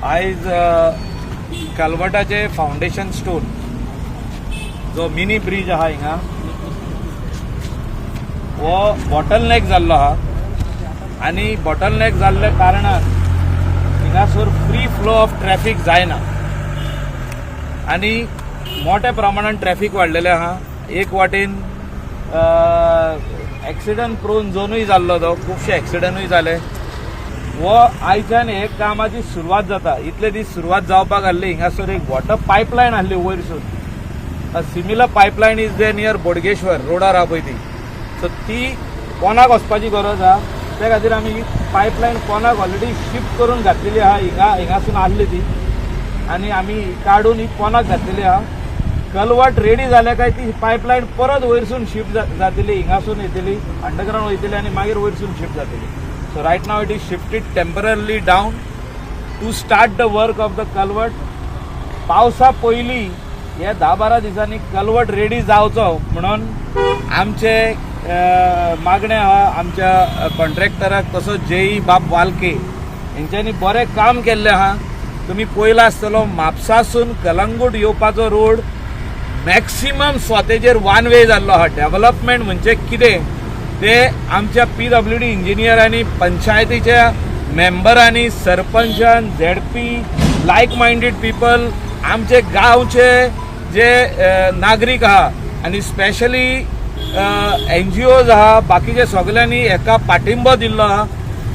आयज कलवटाचे foundation stone जो mini bridge आहा हिंगा वो बॉटलनेक जाल्लो आहा आणि बॉटलनेक जाल्ल्या कारणान हिंगासर फ्री फ्लो ऑफ ट्रॅफिक जायना आणि मोठ्या प्रमाणात ट्रॅफिक वाडलेले आहा. एक वाटेन एक्सिडंट प्रोन झोनूय जाल्लो तो, खुबशे एक्सिडंटूय जाले. वो आयच्यान हे कामाची सुरवात जाता. इतले दीस सुरवात जावपाक आसली. हिंगासर एक वॉटर पायपलायन आसली वयरसून. A similar pipeline is there near Bodgeshwar रोडार आहा पळय ती. सो ती कोणाक वचपाची गरज आहा, त्या खातीर आमी ही पायपलायन कोणाक ऑलरेडी शिफ्ट करून घातलेली आहा. हिंगासून आसली ती आनी आमी काडून ही कोणाक घातलेली आहा. कलवट रेडी जाल्या काय ती पायपलायन परत वयरसून शिफ्ट जातली, हिंगासून येतली, अंडरग्राउंड वयतली आनी मागीर वयरसून शिफ्ट जातली. So right now it is shifted temporarily down to start the work of the culvert. पावसा पयली हे 10-12 दिसांनी कलवट रेडी जावचो म्हणून आमचे मागणे आहा आमच्या कॉन्ट्रॅक्टराक तसोच जेई बाब वालके हेंच्यांनी बरें काम केल्लें आहा. तुमी पयला आसतलो म्हापसासून कलंगूट येवपाचो रोड मॅक्सिमम स्वतेचेर वन वे जाल्लो आहा. डेव्हलपमेंट म्हणजे कितें ते आमच्या PWD इंजिनियरांनी, पंचायतीच्या मेंबरांनी, सरपंचान, ZP, लायक माइंडेड पीपल, आमचे गांवचे जे नागरीक आहा आनी स्पेशली NGOज आहा, बाकीचे सगळ्यांनी हेका पाठिंबो दिल्लो आहा.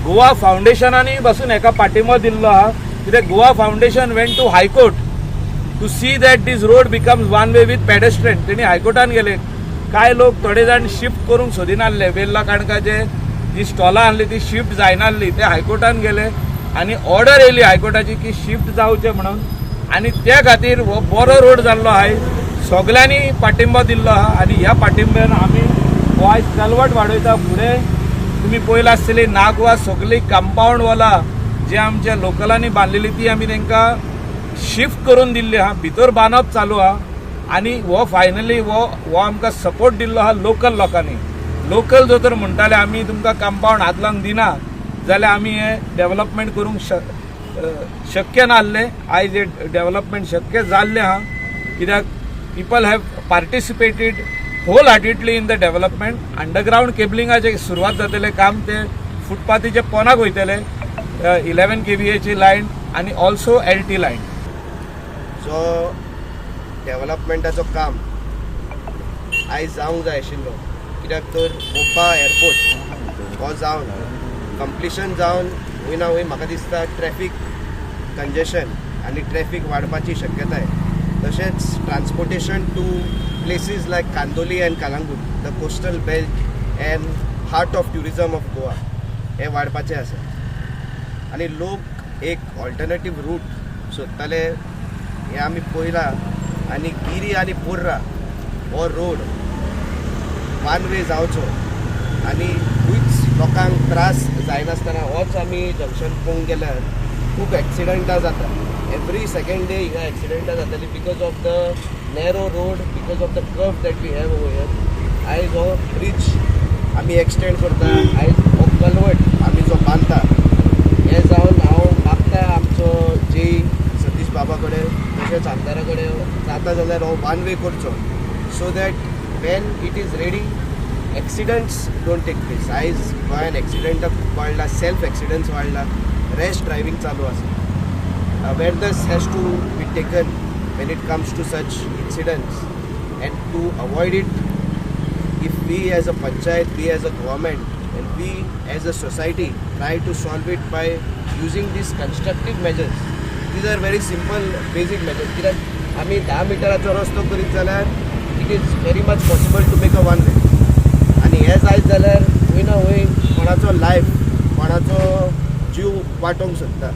गोवा फाउंडेशनानी बसून हेका पाठिंबो दिल्लो आहा. कित्याक Goa foundation went to high court to see that this road becomes one way with pedestrian. तेणी हायकोर्टान गेले. काय लोक थोडे जाण शिफ्ट करूंक सोदिनासले. वेल्ला काणकाचे जी स्टॉलां आहली ती शिफ्ट जायनासली. ते हायकोर्टान गेले आनी ऑर्डर येयली हायकोर्टाची की शिफ्ट जावचे म्हणून. आनी त्या खातीर हो बरो रोड जाल्लो आहाय. सगळ्यांनी पाठिंबो दिल्लो आहा आनी ह्या पाठिंब्यान आमी हो आयज कलवट वाडयता फुडें. तुमी पयला आसतली नागवा सगळी कंपाऊंड वॉलां जे आमच्या लोकलांनी बांदलेली ती आमी तांकां शिफ्ट करून दिल्ली आहा. भितर बांदप चालू आहा आनी हो फायनली हो आमकां सपोर्ट दिल्लो आहा लोकल लोकांनी. लोकल जो तर म्हणटाले आमी तुमकां कंपाऊंड हात लावंक दिना जाल्यार आमी हे डेव्हलपमेंट करूंक शक्य नासलें. आयज हे डेव्हलपमेंट शक्य जाल्लें आहा कित्याक people have participated wholeheartedly in the development. Underground केबलिंगाचें सुरवात जातलें काम ते फुटपाथीचे पोनाक वयतले. 11 kVAची लायन आनी ऑल्सो LT लायन. सो डेव्हलपमेंटाचो काम आयज जावंक जाय आशिल्लो कित्याक तर मोपा एअरपोर्ट हो जावन कंप्लिशन जावन हूंय ना हूंय म्हाका दिसता ट्रॅफिक कंजेशन आनी ट्रॅफिक वाडपाची शक्यताय. तशेंच transportation to places like Candolim and Calangute, the coastal belt and heart of tourism of Goa हे वाडपाचें आसा. आनी लोक एक ऑल्टरनेटीव रूट सोदताले हे आमी पयलां. आनी गिरी आनी पोर्रा हो रोड वन वे जावचो आनी खंयच लोकांक त्रास जायनासतना होच आमी जंक्शन पळोवंक गेल्यार खूब एक्सिडंटां जाता. एवरी सेकेंड डे हिंगा एक्सिडंटां जाताली because of the narrow road, because of the curve that we have over here. आयज हो ब्रिज आमी एक्सटेंड करता. आयज हो कलवट आमी जो बांदता हे जावन हांव मागता आमचो जे सतीश बाबा कडेन तशेंच आमदारा कडेन जाता जाल्यार हो वन वे करचो so that when it is ready accidents don't take place. आयज गोंयान एक्सिडंटां खूब वाडला, सेल्फ एक्सिडंट्स वाडला, रॅश ड्रायव्हिंग चालू आसा. Awareness has to be taken when it comes to such incidents and to avoid it. If we as a panchayat, we as a government and we as a society try to solve it by using these constructive measures. These are very simple basic measures. कित्याक आमी 10 मिटराचो रस्तो करीत जाल्यार it is very much possible to make a one way. आनी हे जायत जाल्यार हूंय ना हूंय कोणाचो लायफ, कोणाचो जीव वाटोवंक सोदता.